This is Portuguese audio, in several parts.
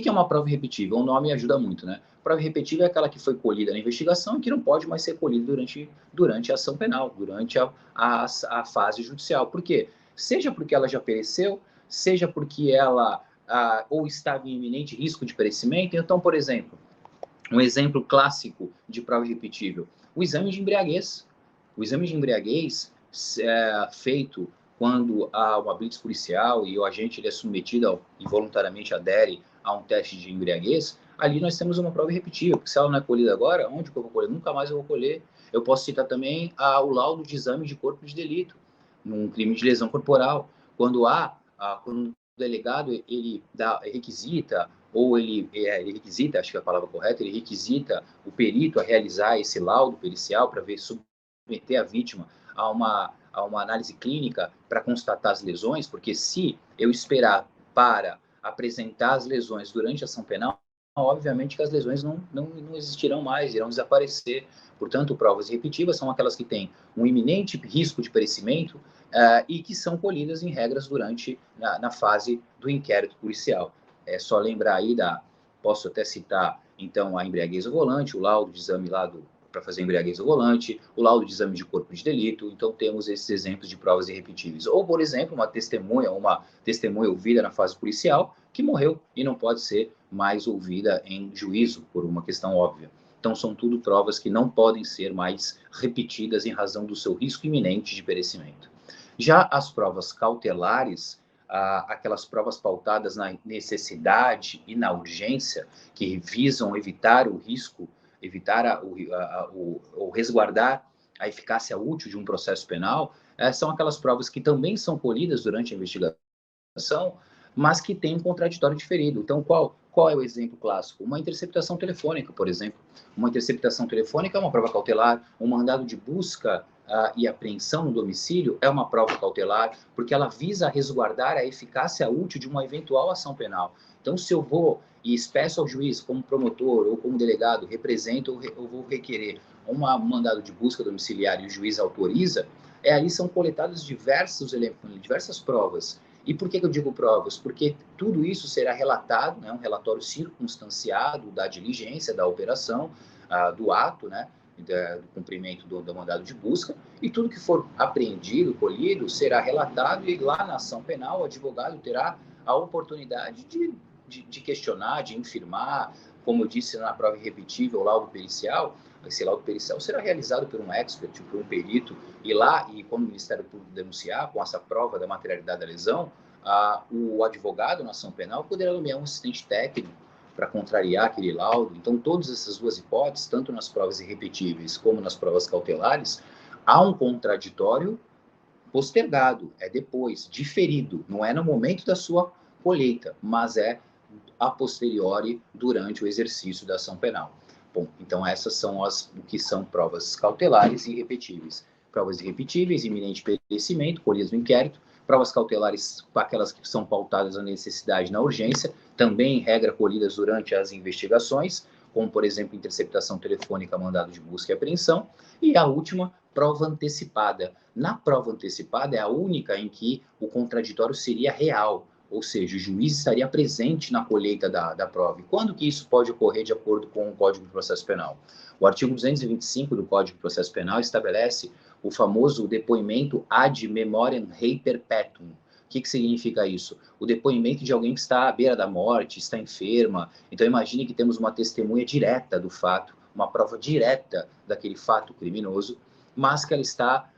que é uma prova irrepetível? O nome ajuda muito, né? Prova irrepetível é aquela que foi colhida na investigação e que não pode mais ser colhida durante a ação penal, durante a fase judicial. Por quê? Seja porque ela já pereceu, seja porque ela ou estava em iminente risco de perecimento. Então, por exemplo, um exemplo clássico de prova irrepetível, o exame de embriaguez. O exame de embriaguez feito quando há uma blitz policial e o agente ele é submetido e voluntariamente adere a um teste de embriaguez, ali nós temos uma prova irrepetível, porque se ela não é colhida agora, onde que eu vou colher? Nunca mais eu vou colher. Eu posso citar também o laudo de exame de corpo de delito, num crime de lesão corporal, quando quando o delegado ele requisita, ou ele requisita, acho que é a palavra correta, ele requisita o perito a realizar esse laudo pericial para ver, submeter a vítima a uma análise clínica para constatar as lesões, porque se eu esperar para apresentar as lesões durante a ação penal, obviamente que as lesões não existirão mais, irão desaparecer. Portanto, provas irrepetíveis são aquelas que têm um iminente risco de perecimento e que são colhidas em regras durante na fase do inquérito policial. É só lembrar aí posso até citar, então, a embriaguez ao volante, o laudo de exame lá para fazer embriaguez ao volante, o laudo de exame de corpo de delito. Então, temos esses exemplos de provas irrepetíveis. Ou, por exemplo, uma testemunha ouvida na fase policial que morreu e não pode ser mais ouvida em juízo, por uma questão óbvia. Então, são tudo provas que não podem ser mais repetidas em razão do seu risco iminente de perecimento. Já as provas cautelares, aquelas provas pautadas na necessidade e na urgência, que visam evitar o risco, evitar ou resguardar a eficácia útil de um processo penal, são aquelas provas que também são colhidas durante a investigação, mas que têm um contraditório diferido. Então, qual é o exemplo clássico? Uma interceptação telefônica, por exemplo. Uma interceptação telefônica é uma prova cautelar, um mandado de busca e apreensão no domicílio é uma prova cautelar, porque ela visa resguardar a eficácia útil de uma eventual ação penal. Então, se eu vou e peço ao juiz, como promotor ou como delegado, represento ou vou requerer um mandado de busca domiciliar e o juiz autoriza, ali são coletadas diversas provas. E por que eu digo provas? Porque tudo isso será relatado, né, um relatório circunstanciado da diligência, da operação, do ato, né, do cumprimento do mandado de busca, e tudo que for apreendido, colhido, será relatado e lá na ação penal o advogado terá a oportunidade de questionar, de infirmar, como eu disse na prova irrepetível, o laudo pericial. Esse laudo pericial será realizado por um expert, por um perito, e quando o Ministério Público denunciar, com essa prova da materialidade da lesão, o advogado na ação penal poderá nomear um assistente técnico para contrariar aquele laudo. Então, todas essas duas hipóteses, tanto nas provas irrepetíveis como nas provas cautelares, há um contraditório postergado, é depois, diferido, não é no momento da sua colheita, mas é a posteriori durante o exercício da ação penal. Bom, então essas são o que são provas cautelares e irrepetíveis. Provas irrepetíveis, iminente perecimento, colhidas no inquérito. Provas cautelares, aquelas que são pautadas na necessidade e na urgência, também, em regra, colhidas durante as investigações, como, por exemplo, interceptação telefônica, mandado de busca e apreensão. E a última, prova antecipada. Na prova antecipada é a única em que o contraditório seria real, ou seja, o juiz estaria presente na colheita da prova. E quando que isso pode ocorrer de acordo com o Código de Processo Penal? O artigo 225 do Código de Processo Penal estabelece o famoso depoimento ad memoriam rei perpetuum. O que significa isso? O depoimento de alguém que está à beira da morte, está enferma. Então, imagine que temos uma testemunha direta do fato, uma prova direta daquele fato criminoso, mas que ela está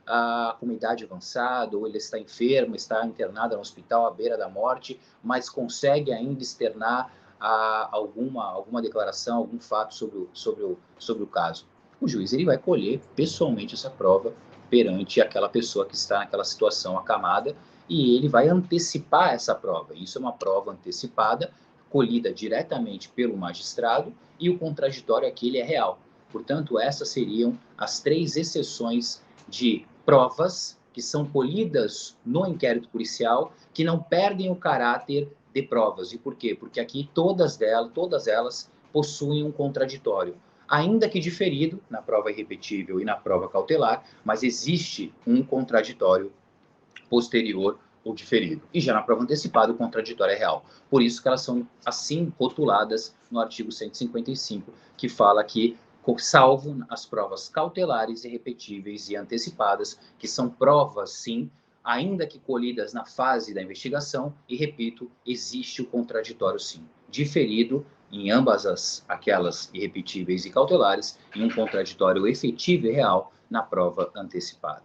com uma idade avançada, ou ela está enferma, está internada no hospital à beira da morte, mas consegue ainda externar alguma declaração, algum fato sobre o caso. O juiz ele vai colher pessoalmente essa prova perante aquela pessoa que está naquela situação acamada e ele vai antecipar essa prova. Isso é uma prova antecipada, colhida diretamente pelo magistrado e o contraditório aqui ele é real. Portanto, essas seriam as 3 exceções de provas que são colhidas no inquérito policial, que não perdem o caráter de provas. E por quê? Porque aqui todas elas possuem um contraditório. Ainda que diferido na prova irrepetível e na prova cautelar, mas existe um contraditório posterior o diferido. E já na prova antecipada, o contraditório é real. Por isso que elas são assim rotuladas no artigo 155, que fala que, salvo as provas cautelares, irrepetíveis e antecipadas, que são provas, sim, ainda que colhidas na fase da investigação, e repito, existe o contraditório, sim. Diferido em ambas aquelas irrepetíveis e cautelares, e um contraditório efetivo e real na prova antecipada.